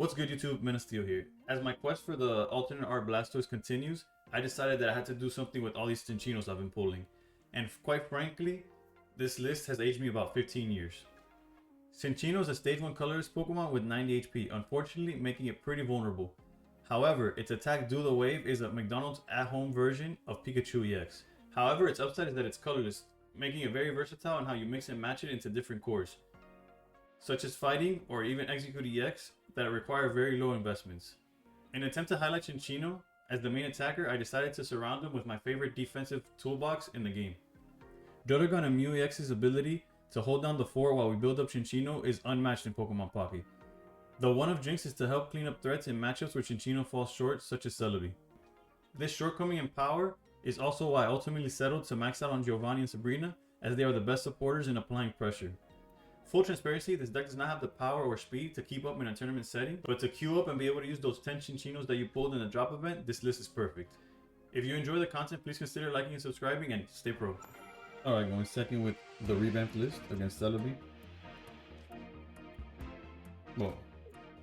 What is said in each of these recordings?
What's good, YouTube? Menesteel here. As my quest for the alternate art Blastoise continues, I decided that I had to do something with all these Cinccinos I've been pulling. And quite frankly, this list has aged me about 15 years. Cinccino is a stage 1 colorless Pokemon with 90 HP, unfortunately making it pretty vulnerable. However, its attack Do the Wave is a McDonald's at-home version of Pikachu EX. However, its upside is that it's colorless, making it very versatile in how you mix and match it into different cores, such as Fighting or even Execute EX, that require very low investments. In an attempt to highlight Cinccino as the main attacker, I decided to surround him with my favorite defensive toolbox in the game. Druddigon and Mew EX's ability to hold down the fort while we build up Cinccino is unmatched in Pokemon Pocket. The one of Jinx is to help clean up threats in matchups where Cinccino falls short, such as Celebi. This shortcoming in power is also why I ultimately settled to max out on Giovanni and Sabrina, as they are the best supporters in applying pressure. Full transparency, this deck does not have the power or speed to keep up in a tournament setting, but to queue up and be able to use those 10 Cinccinos that you pulled in the drop event, this list is perfect. If you enjoy the content, please consider liking and subscribing, and stay pro. Alright, going second with the revamped list against Celebi. Well,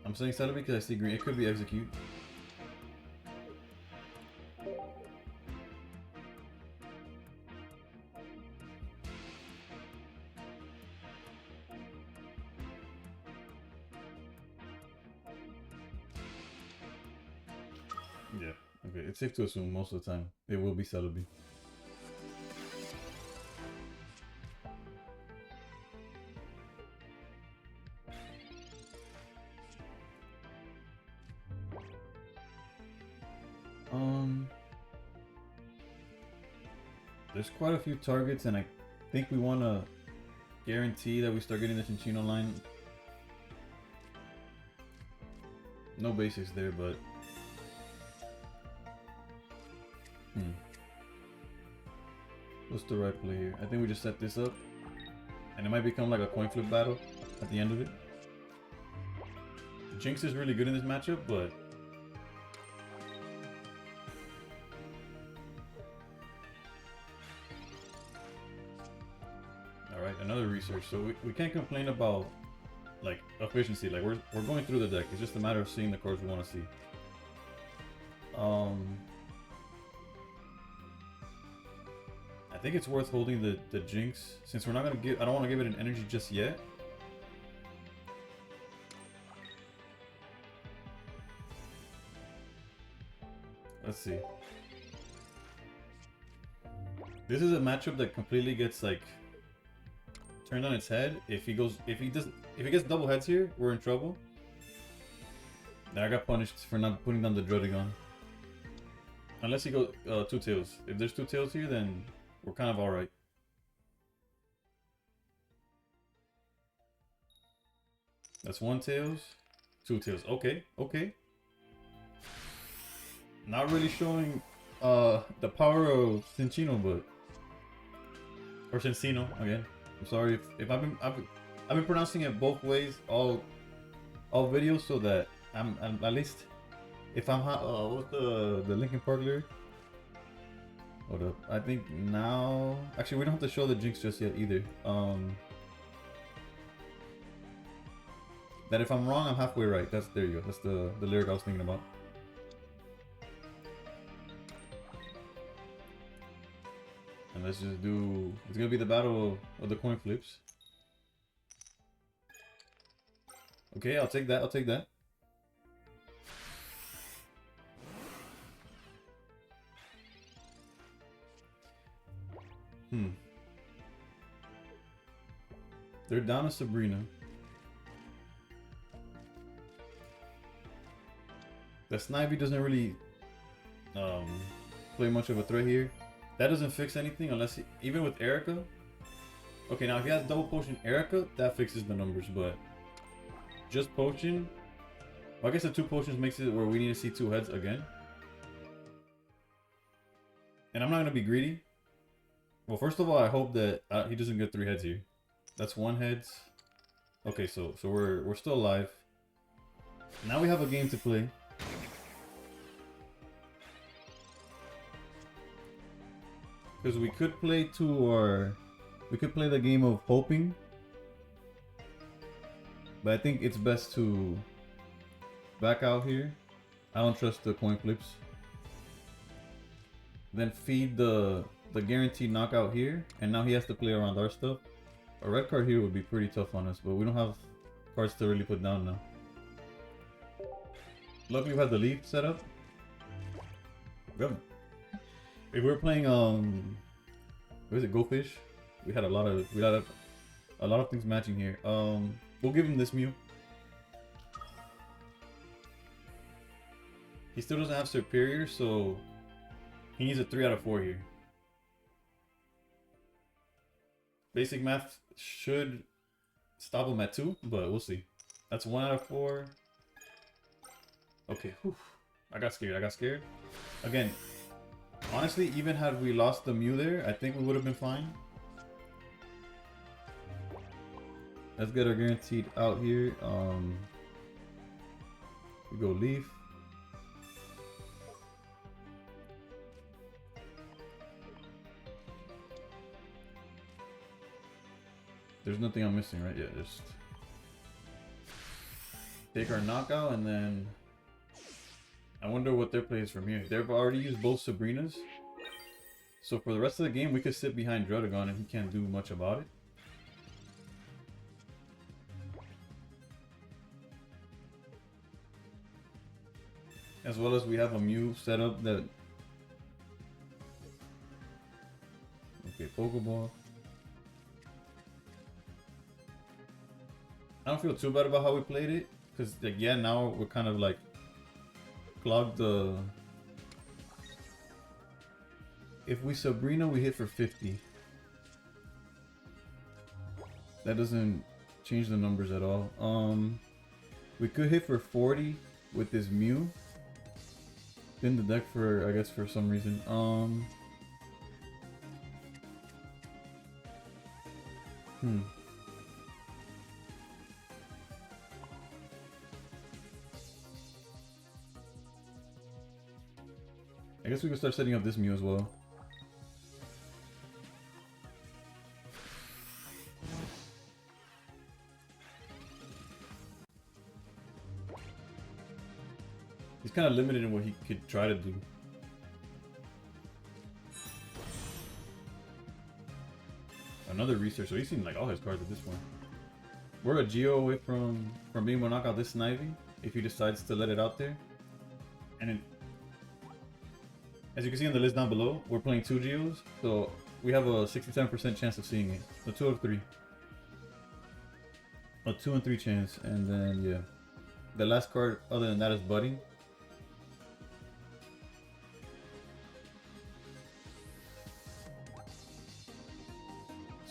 I'm saying Celebi because I see green. It could be Execute. Yeah, okay. It's safe to assume most of the time it will be Celebi. There's quite a few targets, and I think we want to guarantee that we start getting the Cinccino line. No basics there, but what's the right play here? I think we just set this up, and it might become like a coin flip battle at the end of it. Jinx is really good in this matchup, but alright, another research. So we can't complain about like efficiency. Like we're going through the deck. It's just a matter of seeing the cards we want to see. I think it's worth holding the Jinx since we're not gonna give. I don't want to give it an energy just yet. Let's see. This is a matchup that completely gets like turned on its head. If he gets double heads here, we're in trouble. Then I got punished for not putting down the Druddigon. Unless he goes two tails. If there's two tails here, then we're kind of alright. That's one tails, two tails. Okay, okay. Not really showing the power of Cinccino, but or Cinccino again. I'm sorry if I've been pronouncing it both ways all videos, so that I'm at least if I'm what's the Linkin Park lyric? Hold up. I think now actually we don't have to show the Jinx just yet either. That if I'm wrong, I'm halfway right. There you go. That's the lyric I was thinking about. And let's just do, it's gonna be the battle of the coin flips. Okay, I'll take that, I'll take that. They're down to Sabrina. The Snivy doesn't really play much of a threat here. That doesn't fix anything unless he, even with Erica. Okay, now if he has double potion Erica, that fixes the numbers, but just potion. Well, I guess the two potions makes it where we need to see two heads again. And I'm not gonna be greedy. Well, first of all, I hope that he doesn't get three heads here. That's one heads. Okay, so we're still alive. Now we have a game to play. Because we could play we could play the game of hoping, but I think it's best to back out here. I don't trust the coin flips. Then feed the guaranteed knockout here, and now he has to play around our stuff. A red card here would be pretty tough on us, but we don't have cards to really put down now. Luckily we have the leaf set up. Yep. If we were playing what is it, Go Fish? We had a lot of things matching here. We'll give him this Mew. He still doesn't have Superior, so he needs a 3 out of 4 here. Basic math should stop him at 2, but we'll see. That's 1 out of 4. Okay, whew. I got scared. Again, honestly, even had we lost the Mew there, I think we would have been fine. Let's get our guaranteed out here. We go Leaf. There's nothing I'm missing, right? Yeah, just take our knockout, and then I wonder what their play is from here. They've already used both Sabrinas, so for the rest of the game we could sit behind Druddigon and he can't do much about it. As well as we have a Mew set up that... Okay, Pokeball. I don't feel too bad about how we played it, because like, yeah, now we're kind of like clogged the... If we Sabrina, we hit for 50. That doesn't change the numbers at all. We could hit for 40 with this Mew. Spin the deck for, I guess, for some reason. I guess we could start setting up this Mew as well. He's kind of limited in what he could try to do. Another research, so he's seen like all his cards at this point. We're a Geo away from being able to knock out this Snivy if he decides to let it out there. And it, as you can see on the list down below, we're playing 2 Geos, so we have a 67% chance of seeing it. A 2 out of 3. A 2 and 3 chance, and then yeah. The last card other than that is Budding.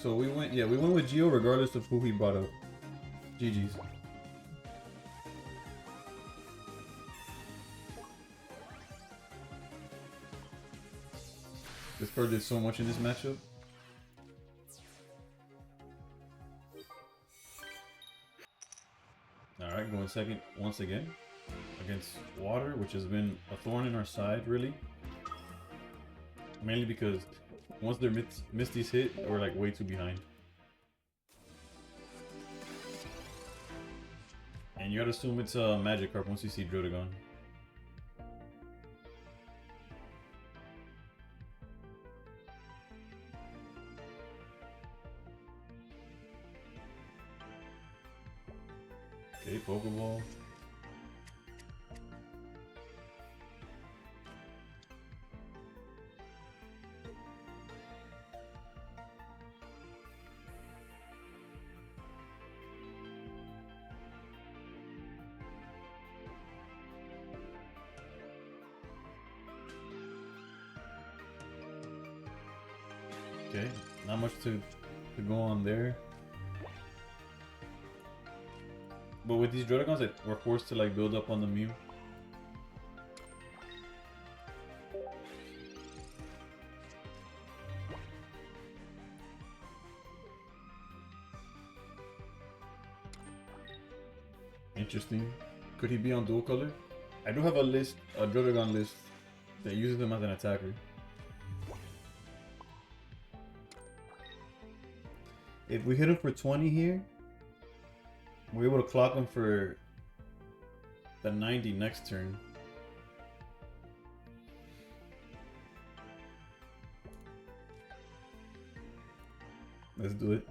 So we went with Geo regardless of who he brought up. GG's. This card did so much in this matchup. Alright, going second once again against Water, which has been a thorn in our side, really. Mainly because once their Misty's hit, we're like way too behind. And you gotta assume it's a Magikarp once you see Druddigon. Okay, Pokeball. Okay, not much to go on there. But with these Druddigons, like, we're forced to like build up on the Mew. Interesting. Could he be on dual color? I do have a list, a Druddigon list, that uses him as an attacker. If we hit him for 20 here, we're able to clock him for the 90 next turn. Let's do it.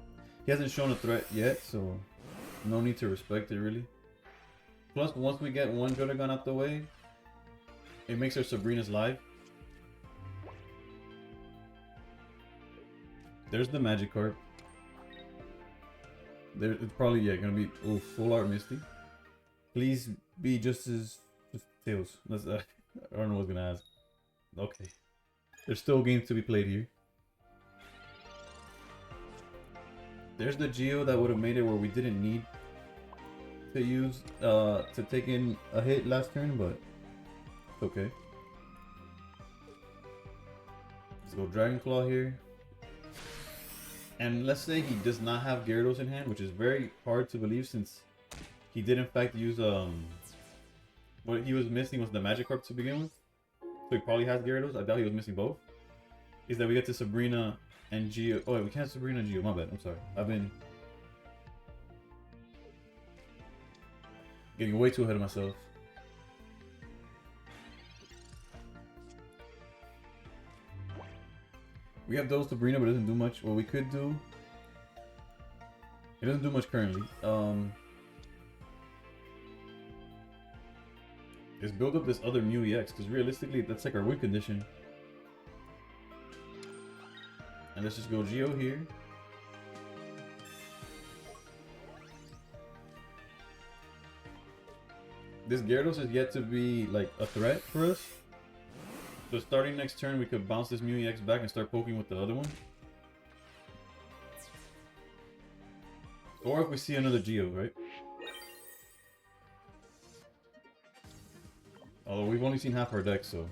He hasn't shown a threat yet, so no need to respect it really. Plus, once we get one Dragon out the way, it makes our Sabrina's live. There's the Magikarp. There, it's probably gonna be full art Misty. Please be just Tails. That's I don't know what's gonna ask. Okay, there's still games to be played here. There's the Geo that would have made it where we didn't need to use to take in a hit last turn, but it's okay. Let's go Dragon Claw here. And let's say he does not have Gyarados in hand, which is very hard to believe since he did in fact use what he was missing was the Magikarp to begin with. So he probably has Gyarados. I doubt he was missing both. Is that we get to Sabrina and Geo. Oh wait, we can't Sabrina and Geo, my bad, I'm sorry. I've been getting way too ahead of myself. We have those Sabrina, but it doesn't do much. What we could do, it doesn't do much currently. Is build up this other Mew EX, because realistically, that's like our win condition. And let's just go Geo here. This Gyarados is yet to be like a threat for us. So starting next turn, we could bounce this Mew EX back and start poking with the other one. Or if we see another Geo, right? Although we've only seen half our deck, so...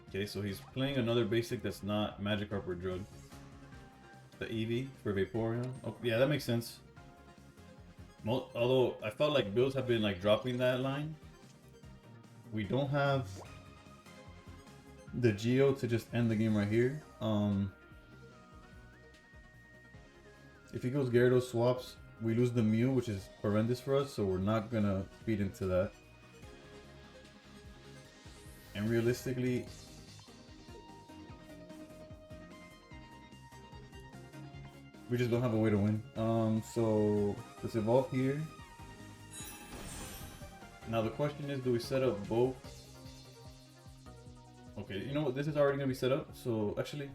Okay, so he's playing another basic that's not Magikarp or Drug. The Eevee for Vaporeon. Oh, yeah, that makes sense. Although I felt like builds have been like dropping that line. We don't have the Geo to just end the game right here. If he goes Gyarados swaps, we lose the Mew, which is horrendous for us, so we're not gonna feed into that. And realistically, we just don't have a way to win. So let's evolve here. Now the question is, do we set up both? Okay, you know what? This is already gonna be set up. So actually,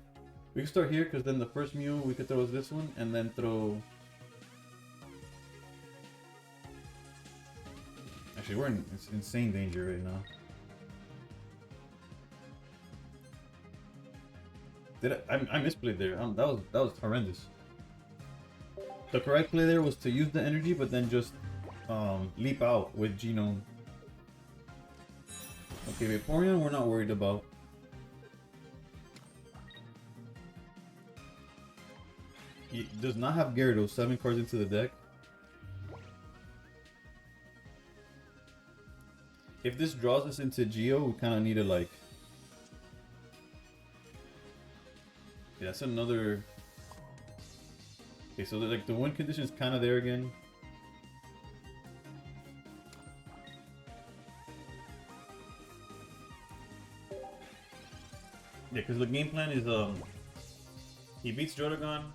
we can start here because then the first Mew we could throw is this one, and then throw. Actually, we're in insane danger right now. I misplayed there? That was horrendous. The correct play there was to use the energy, but then just leap out with Genome. Okay, Vaporeon we're not worried about. He does not have Gyarados, 7 cards into the deck. If this draws us into Geo, we kind of need to like... Yeah, that's another... Okay, so like the win condition is kind of there again. Yeah, because the game plan is he beats Drotagon,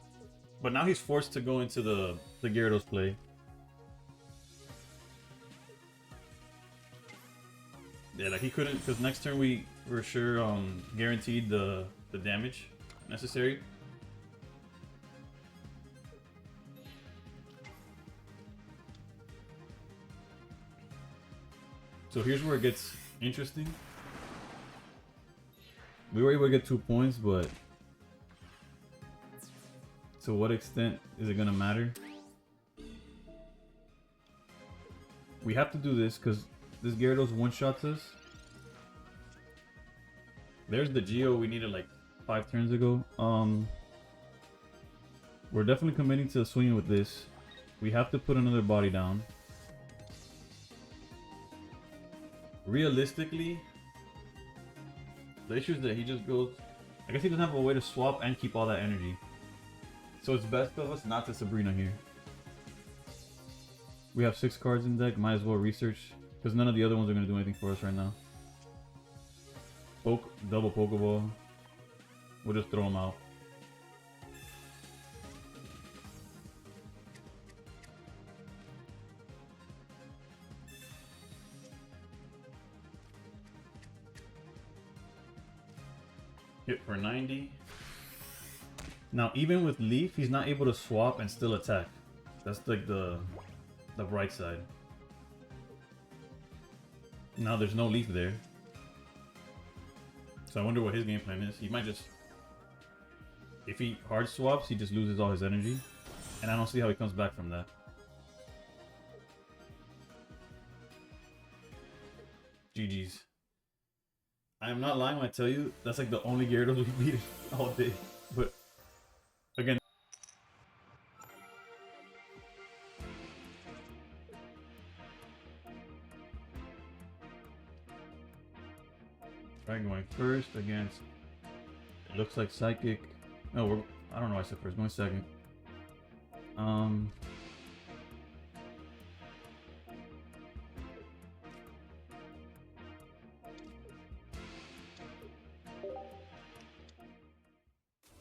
but now he's forced to go into the Gyarados play. Yeah, like he couldn't, because next turn we were sure guaranteed the damage necessary. So here's where it gets interesting. We were able to get 2 points, but to what extent is it gonna matter? We have to do this because this Gyarados one-shots us. There's the Geo we needed like 5 turns ago. We're definitely committing to swinging with this. We have to put another body down. Realistically, the issue is that he just goes... I guess he doesn't have a way to swap and keep all that energy. So it's best of us not to Sabrina here. We have 6 cards in deck. Might as well research because none of the other ones are gonna do anything for us right now. Double Pokeball. We'll just throw them out. Hit for 90. Now, even with Leaf, he's not able to swap and still attack. That's like the bright side. Now there's no Leaf there. So I wonder what his game plan is. He might just... If he hard swaps, he just loses all his energy. And I don't see how he comes back from that. GG's. I am not lying when I tell you that's like the only Gyarados we beat all day. But again, right, going first against. It looks like Psychic. No, I don't know why I said first. Going second.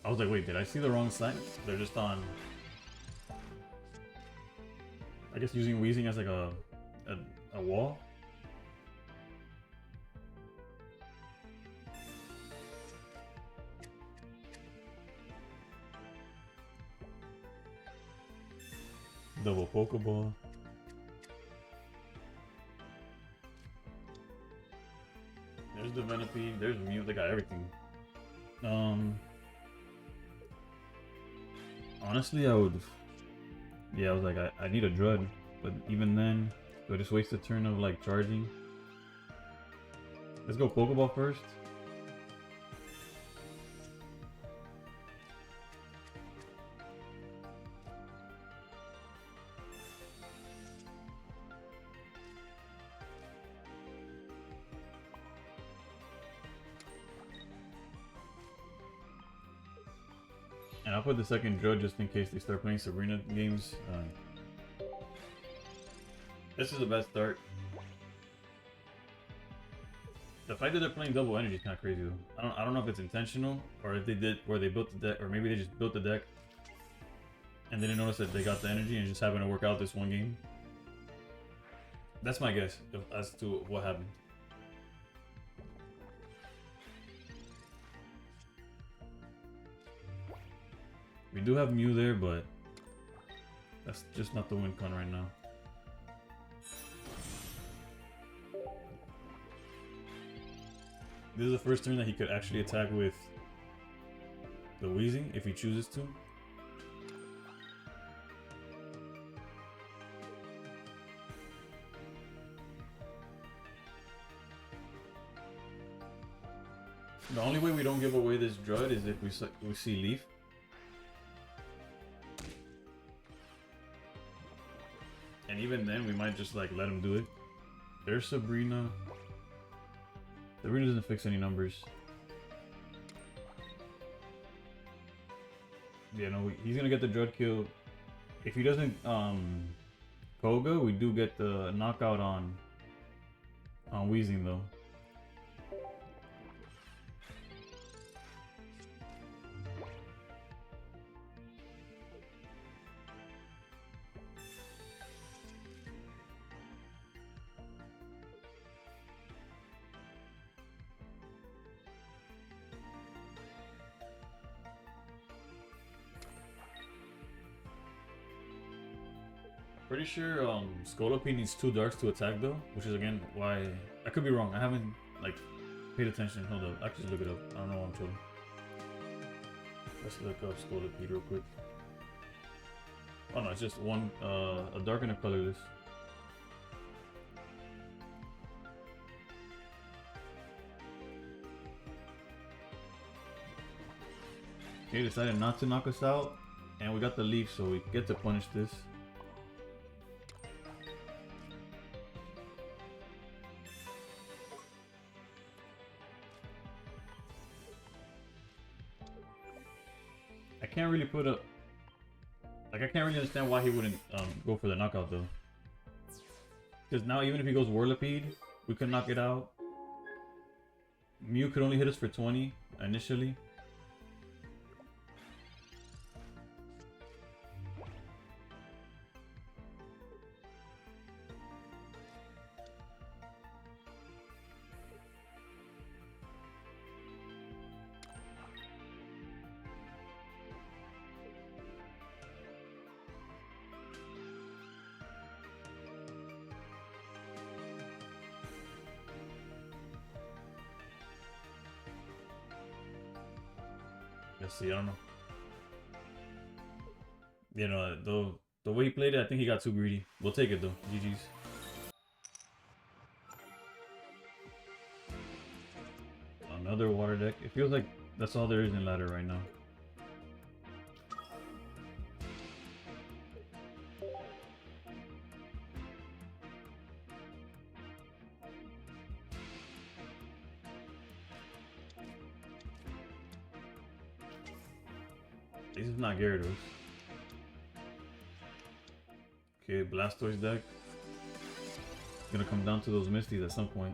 I was like, wait, did I see the wrong sign? They're just on... I guess using Weezing as like a wall? Double Pokeball. There's the Venipede, there's Mew, they got everything. Honestly, I would... Yeah, I was like, I need a Drud. But even then, do I just waste a turn of like charging? Let's go Pokeball first. And I'll put the second Drud just in case they start playing Sabrina games. This is the best start. The fact that they're playing double energy is kind of crazy though. I don't know if it's intentional or if they did, or they built the deck, or maybe they just built the deck and they didn't notice that they got the energy and just happened to work out this one game. That's my guess as to what happened. We do have Mew there, but that's just not the win con right now. This is the first turn that he could actually attack with the Weezing if he chooses to. The only way we don't give away this Drud is if we see Leaf. And even then, we might just like let him do it. There's Sabrina. Sabrina doesn't fix any numbers. Yeah, no, he's gonna get the Drud kill. If he doesn't Koga, we do get the knockout on Weezing though. Pretty sure Scolipede needs 2 darks to attack though, which is again why I could be wrong. I haven't like paid attention. Hold up, I can just look it up. I don't know what I'm trolling. Let's look up Scolipede real quick. Oh no, it's just one a dark and a colorless. Okay, decided not to knock us out, and we got the Leaf, so we get to punish this. I can't really put a... Like, I can't really understand why he wouldn't go for the knockout, though. Because now, even if he goes Whirlipede, we could knock it out. Mew could only hit us for 20 initially. Let's see, I don't know. You know, the way he played it, I think he got too greedy. We'll take it though. GG's. Another water deck. It feels like that's all there is in ladder right now. This is not Gyarados. Okay, Blastoise deck. It's gonna come down to those Misties at some point.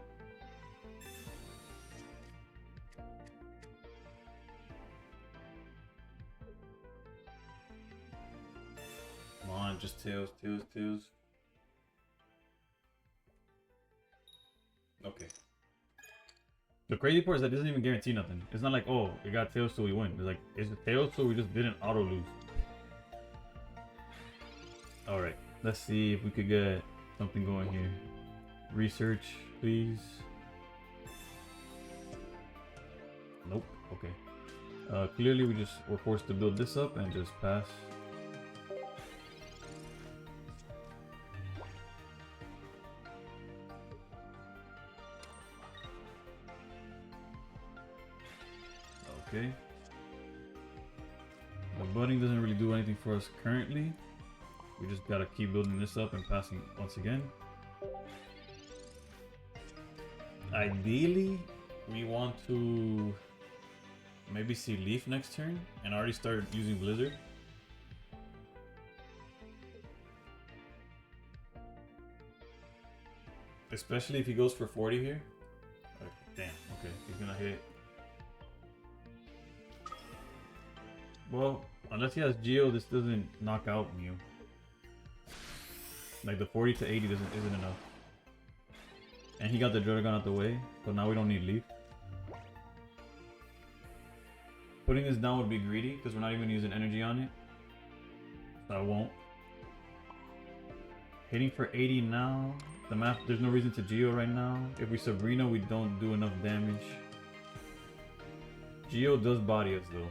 Come on, just Tails, Tails, Tails. Okay. The crazy part is that it doesn't even guarantee nothing. It's not like, oh, it got Tails so we win. It's like, it's a Tails so we just didn't auto lose. Alright, let's see if we could get something going here. Research, please. Nope, okay. Clearly we're forced to build this up and just pass. Okay. The budding doesn't really do anything for us currently. We just gotta keep building this up and passing once again. Ideally, we want to maybe see Leaf next turn and already start using Blizzard. Especially if he goes for 40 here. Okay, damn, okay, he's gonna hit. Well, unless he has Geo, this doesn't knock out Mew. Like the 40 to 80 isn't enough. And he got the Dragon out the way, so now we don't need Leaf. Putting this down would be greedy because we're not even using energy on it. So I won't. Hitting for 80 now. The map, there's no reason to Geo right now. If we Sabrina, we don't do enough damage. Geo does body us though.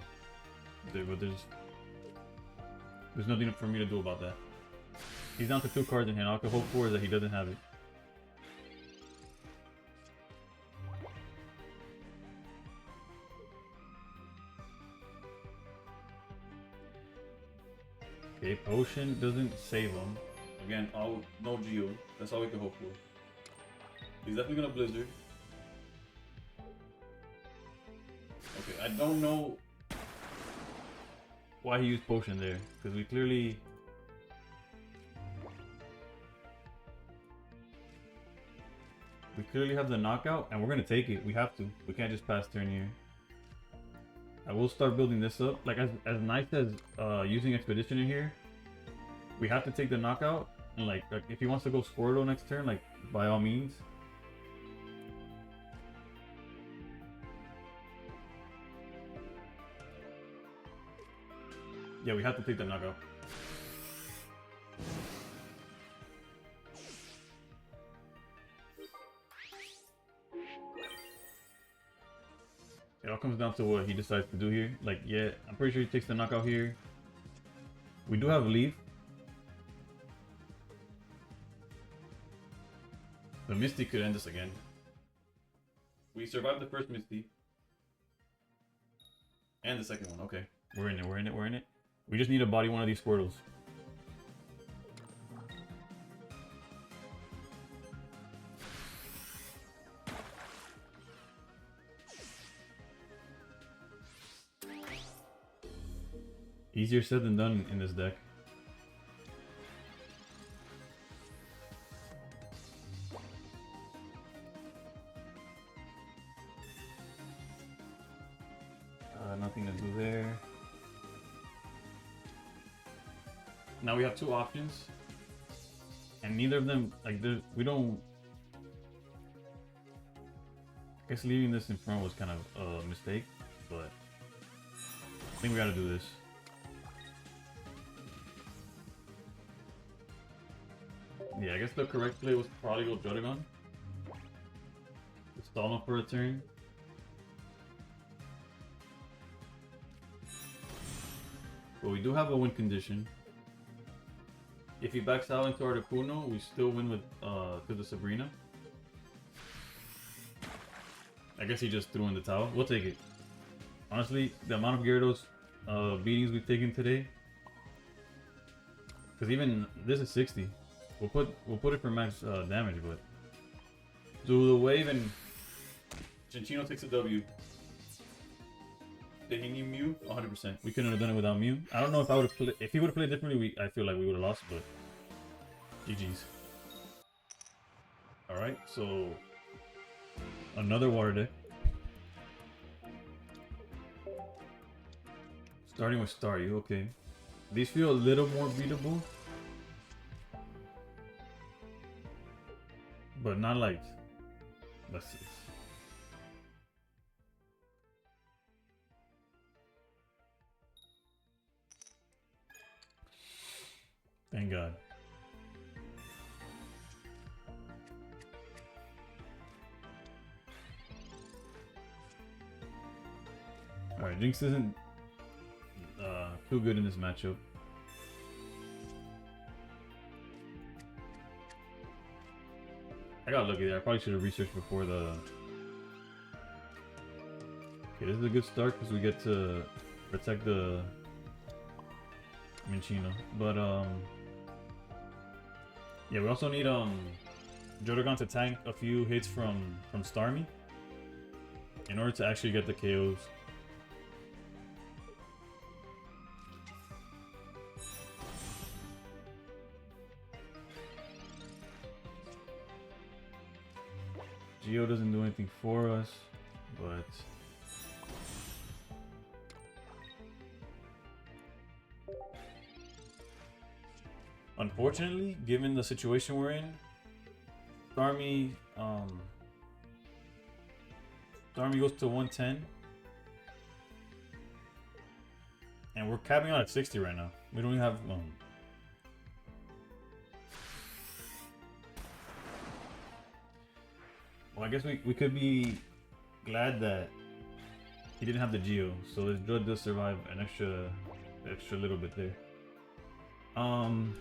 But there's nothing for me to do about that. He's down to 2 cards in hand. All I can hope for is that he doesn't have it. Okay, Potion doesn't save him. Again, no Geo. That's all we can hope for. He's definitely gonna Blizzard. Okay, I don't know why he used Potion there, because we clearly have the knockout and we're gonna take it. We have to. We can't just pass turn here. I will start building this up. Like as nice as using Expedition in here, we have to take the knockout. And like if he wants to go Squirtle next turn, like by all means. Yeah, we have to take the knockout. It all comes down to what he decides to do here. Like, yeah, I'm pretty sure he takes the knockout here. We do have Leaf. The Misty could end us again. We survived the first Misty. And the second one, okay. We're in it, we're in it, we're in it. We just need to body one of these Squirtles. Easier said than done in this deck. Now we have two options, and neither of them, like, we don't. I guess leaving this in front was kind of a mistake, but I think we gotta do this. Yeah, I guess the correct play was probably go Gyarados. Stall him for a turn. But we do have a win condition. If he backs out into Articuno, we still win with to the Sabrina. I guess he just threw in the towel. We'll take it. Honestly, the amount of Gyarados beatings we've taken today, because even this is 60. We'll put it for max damage, but do the wave and Cinccino takes a W. Did he need Mew? 100%. We couldn't have done it without Mew. I don't know if I would have played. If he would have played differently, I feel like we would have lost, but GG's. All right, so another water deck. Starting with Staryu, okay. These feel a little more beatable, but not like. Let's see. Thank God. Alright, Jinx isn't too good in this matchup. I got lucky there. I probably should have researched before the... Okay, this is a good start because we get to protect the Cinccino. But, yeah, we also need Gyarados to tank a few hits from Starmie in order to actually get the KOs. Geo doesn't do anything for us, but unfortunately, given the situation we're in, Starmie goes to 110, and we're capping out at 60 right now. We don't even have well, I guess we could be glad that he didn't have the Geo, so his Drud does survive an extra little bit there. And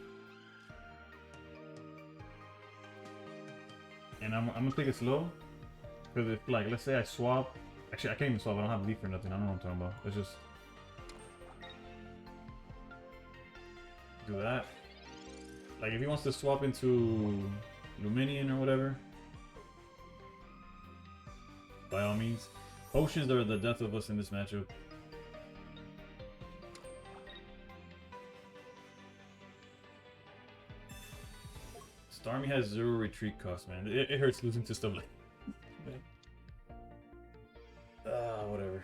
I'm gonna take it slow, because if, like, let's say I swap. Actually, I can't even swap. I don't have Leaf or nothing. I don't know what I'm talking about. Let's just do that. Like, if he wants to swap into Lumineon or whatever, by all means. Potions are the death of us in this matchup. Starmie has 0 retreat cost, man. It hurts losing to stuff like whatever.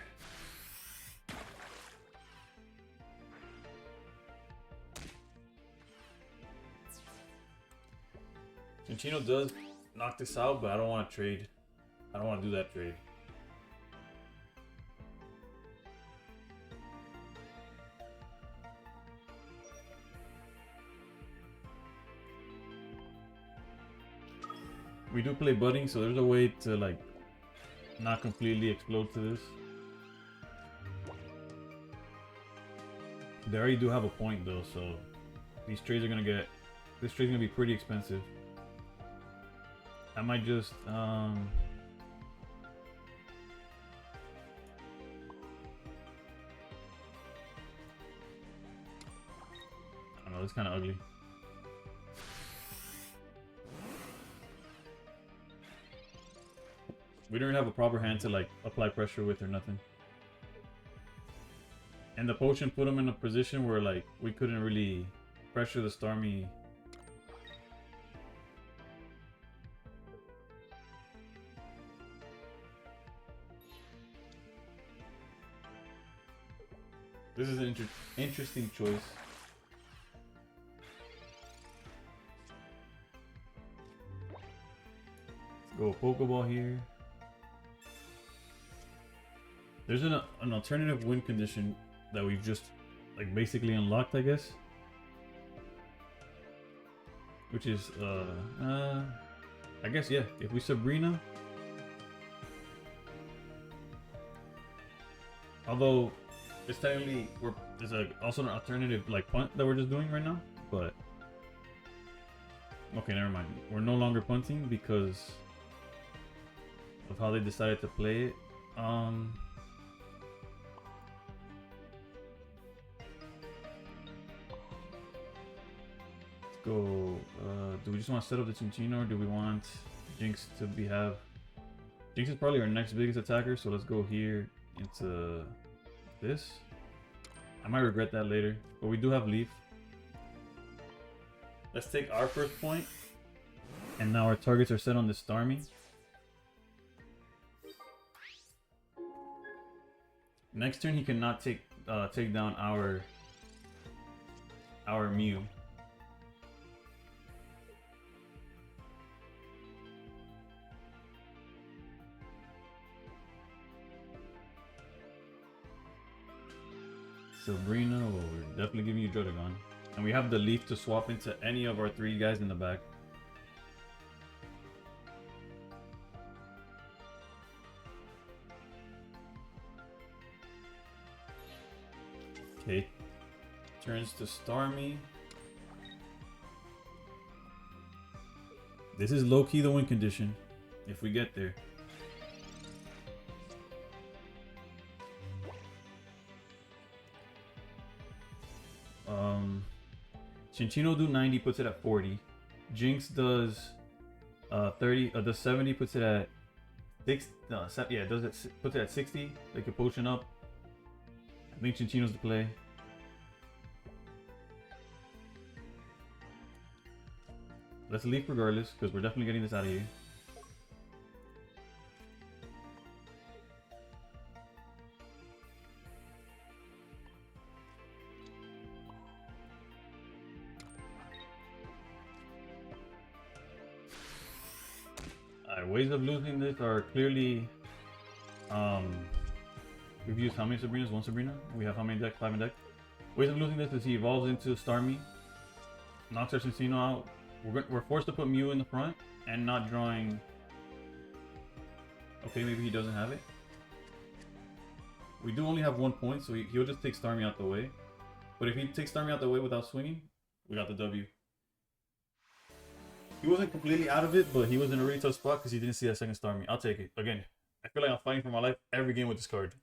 Cinccino does knock this out, but I don't want to trade. I don't want to do that trade. We do play budding, so there's a way to, like, not completely explode to this. They already do have a point though, so these trades are gonna get. This trade's gonna be pretty expensive. I might just I don't know, it's kind of ugly. We don't even have a proper hand to, like, apply pressure with or nothing. And the potion put him in a position where, like, we couldn't really pressure the Starmie. This is an interesting choice. Go Pokeball here. There's an alternative win condition that we've just like basically unlocked, I guess. Which is I guess yeah, if we Sabrina. Although it's technically there's also an alternative like punt that we're just doing right now, but okay, never mind. We're no longer punting because of how they decided to play it. Let's go. Do we just want to set up the Cinccino, or do we want Jinx to have? Jinx is probably our next biggest attacker, so let's go here into this. I might regret that later, but we do have Leaf. Let's take our first point, and now our targets are set on this Starmie. Next turn, he cannot take down our Mew. Sabrina, well, we're definitely giving you Jotagon. And we have the Leaf to swap into any of our 3 guys in the back. Okay. Turns to Starmie. This is low-key the win condition, if we get there. Cinccino do 90, puts it at 40. Jinx does 30, does 70, puts it at 6. No, yeah, puts it at 60. Like a potion up. I think Cinccino's the play. Let's leave regardless, because we're definitely getting this out of here. Ways of losing this are clearly we've used how many Sabrinas? 1 Sabrina? We have how many decks? 5 in deck. Ways of losing this is he evolves into Starmie, knocks our Cinccino out. We're forced to put Mew in the front and not drawing. Okay, maybe he doesn't have it. We do only have 1 point, so he'll just take Starmie out the way. But if he takes Starmie out the way without swinging, we got the W. He wasn't completely out of it, but he was in a really tough spot because he didn't see that second Starmie. I'll take it. Again, I feel like I'm fighting for my life every game with this card.